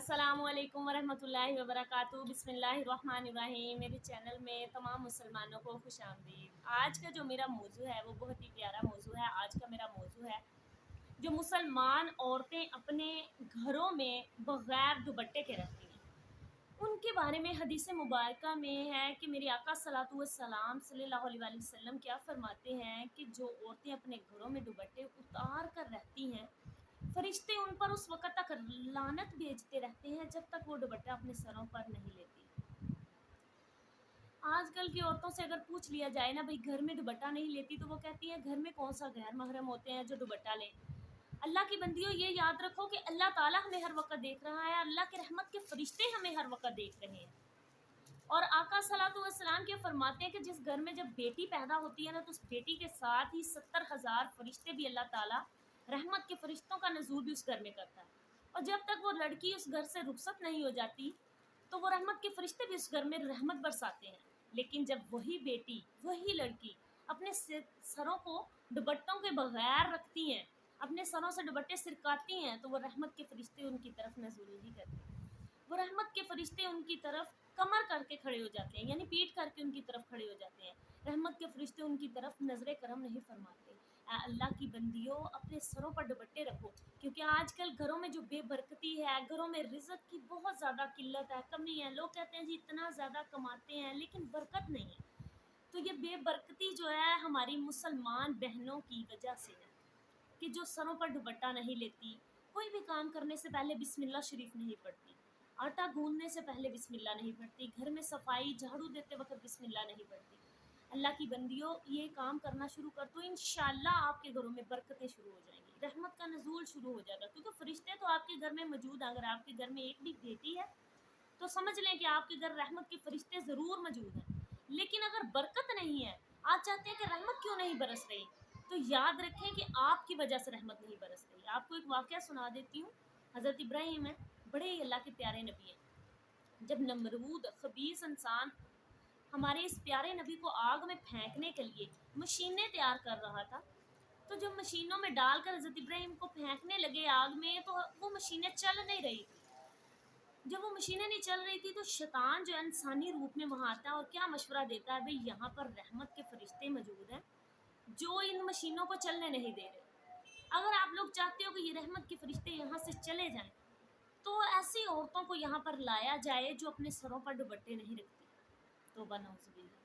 अस्सलामुअलैकुम वरहमतुल्लाहि वबरकातुहू। बिस्मिल्लाहिर्रहमानिर्रहीम। मेरे चैनल में तमाम मुसलमानों को खुश आमदीद। आज का जो मेरा मौजू है वो बहुत ही प्यारा मौजू है। आज का मेरा मौजू है जो मुसलमान औरतें अपने घरों में बग़ैर दुपट्टे के रहती हैं, उनके बारे में हदीस मुबारका में है कि मेरे आका सल्लल्लाहु अलैहि वसल्लम क्या फरमाते हैं कि जो औरतें अपने घरों में दुपट्टे उतार कर रहती हैं, फरिश्ते उन पर उस वक़्त तक लानत भेजते रहते हैं जब तक वो दुपट्टा अपने सरों पर नहीं लेती। आजकल की औरतों से अगर पूछ लिया जाए ना भाई घर में दुपट्टा नहीं लेती, तो वो कहती हैं घर में कौन सा गैर महरम होते हैं जो दुपट्टा लें। अल्लाह की बंदियों, ये याद रखो कि अल्लाह ताला हमें हर वक़्त देख रहा है, अल्लाह के रहमत के फरिश्ते हमें हर वक़्त देख रहे हैं। और आका सल्लल्लाहु अलैहि वसल्लम के फरमाते हैं कि जिस घर में जब बेटी पैदा होती है ना, तो उस बेटी के साथ ही 70,000 फरिश्ते भी अल्लाह ताला रहमत के फरिश्तों का नज़ूल भी उस घर में करता है। और जब तक वो लड़की उस घर से रुखसत नहीं हो जाती, तो वो रहमत के फरिश्ते भी उस घर में रहमत बरसाते हैं। लेकिन जब वही बेटी, वही लड़की अपने सरों को दुपट्टों के बगैर रखती हैं, अपने सरों से दुपट्टे सिरकाती हैं, तो वो रहमत के फरिश्ते उनकी तरफ नज़ूल नहीं करते। वो रहमत के फरिश्ते उनकी तरफ कमर करके खड़े हो जाते हैं, यानी पीठ करके उनकी तरफ खड़े हो जाते हैं। रहमत के फरिश्ते उनकी तरफ नजर करम नहीं फरमाते। अल्लाह की बंदियों, अपने सरों पर दुपट्टे रखो, क्योंकि आजकल घरों में जो बेबरकती है, घरों में रिज़्क की बहुत ज़्यादा किल्लत है, कमी है। लोग कहते हैं जी इतना ज़्यादा कमाते हैं लेकिन बरकत नहीं है। तो ये बेबरकती जो है हमारी मुसलमान बहनों की वजह से है कि जो सरों पर दुपट्टा नहीं लेती, कोई भी काम करने से पहले बिस्मिल्लाह शरीफ नहीं पढ़ती, आटा गूंदने से पहले बिस्मिल्लाह नहीं पढ़ती, घर में सफाई झाड़ू देते वक्त बिस्मिल्लाह नहीं पढ़ती। अल्लाह की बंदियों, ये काम करना शुरू कर तो इंशाल्लाह आपके घरों में बरकतें शुरू हो जाएंगी, रहमत का नज़ूल शुरू हो जाएगा, क्योंकि फरिश्ते तो आपके घर में मौजूद हैं। अगर आपके घर में एक भी बेटी है तो समझ लें कि आपके घर रहमत के फरिश्ते ज़रूर मौजूद हैं। लेकिन अगर बरकत नहीं है, आप चाहते हैं कि रहमत क्यों नहीं बरस रही, तो याद रखें कि आपकी वजह से रहमत नहीं बरस रही। आपको एक वाक़या सुना देती हूँ। हज़रत इब्राहीम है, बड़े ही अल्लाह के प्यारे नबी हैं। जब नमरूद खबीस इंसान हमारे इस प्यारे नबी को आग में फेंकने के लिए मशीनें तैयार कर रहा था, तो जब मशीनों में डालकर हज़रत इब्राहीम को फेंकने लगे आग में, तो वो मशीनें चल नहीं रही थी। जब वो मशीनें नहीं चल रही थी, तो शैतान जो है इंसानी रूप में वहाँ आता है और क्या मशवरा देता है, भाई यहाँ पर रहमत के फरिश्ते मौजूद हैं जो इन मशीनों को चलने नहीं दे रहे। अगर आप लोग चाहते हो कि ये रहमत के फरिश्ते यहाँ से चले जाएं, तो ऐसी औरतों को यहाँ पर लाया जाए जो अपने सरों पर दुपट्टे नहीं रखती। तौबा नौज़ुबिल्लाह।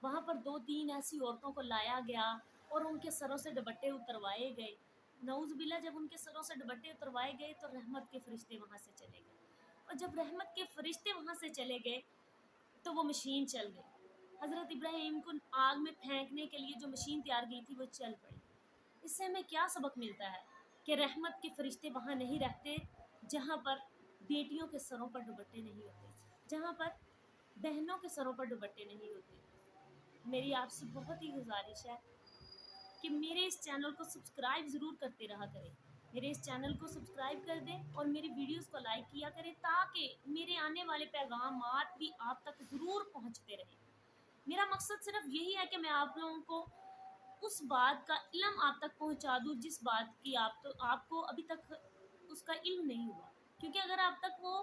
वहाँ पर 2-3 ऐसी औरतों को लाया गया और उनके सरों से दुपट्टे उतरवाए गए। नऊज़ुबिल्लाह, जब उनके सरों से दुपट्टे उतरवाए गए तो रहमत के फरिश्ते वहाँ से चले गए, और जब रहमत के फरिश्ते वहाँ से चले गए तो वो मशीन चल गई। हज़रत इब्राहीम को आग में फेंकने के लिए जो मशीन तैयार की थी वो चल पड़ी। इससे हमें क्या सबक मिलता है कि रहमत के फरिश्ते वहाँ नहीं रहते जहाँ पर बेटियों के सरों पर दुपट्टे नहीं होते, जहाँ पर बहनों के सरों पर दुपट्टे नहीं होते। मेरी आपसे बहुत ही गुजारिश है कि मेरे इस चैनल को सब्सक्राइब ज़रूर करते रहा करें। मेरे इस चैनल को सब्सक्राइब कर दें और मेरी वीडियोस को लाइक किया करें, ताकि मेरे आने वाले पैगामात भी आप तक ज़रूर पहुंचते रहें। मेरा मकसद सिर्फ यही है कि मैं आप लोगों को उस बात का इल्म आप तक पहुंचा दूं जिस बात की आपको अभी तक उसका इल्म नहीं हुआ। क्योंकि अगर आप तक वो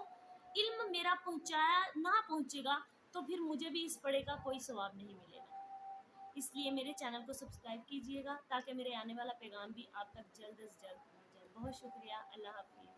इल्म मेरा पहुंचाया ना पहुंचेगा, तो फिर मुझे भी इस पढ़े का कोई सवाब नहीं मिलेगा। इसलिए मेरे चैनल को सब्सक्राइब कीजिएगा ताकि मेरे आने वाला पैगाम भी आप तक जल्द से जल्द पहुंच जाए। बहुत शुक्रिया। अल्लाह हाफ़िज़।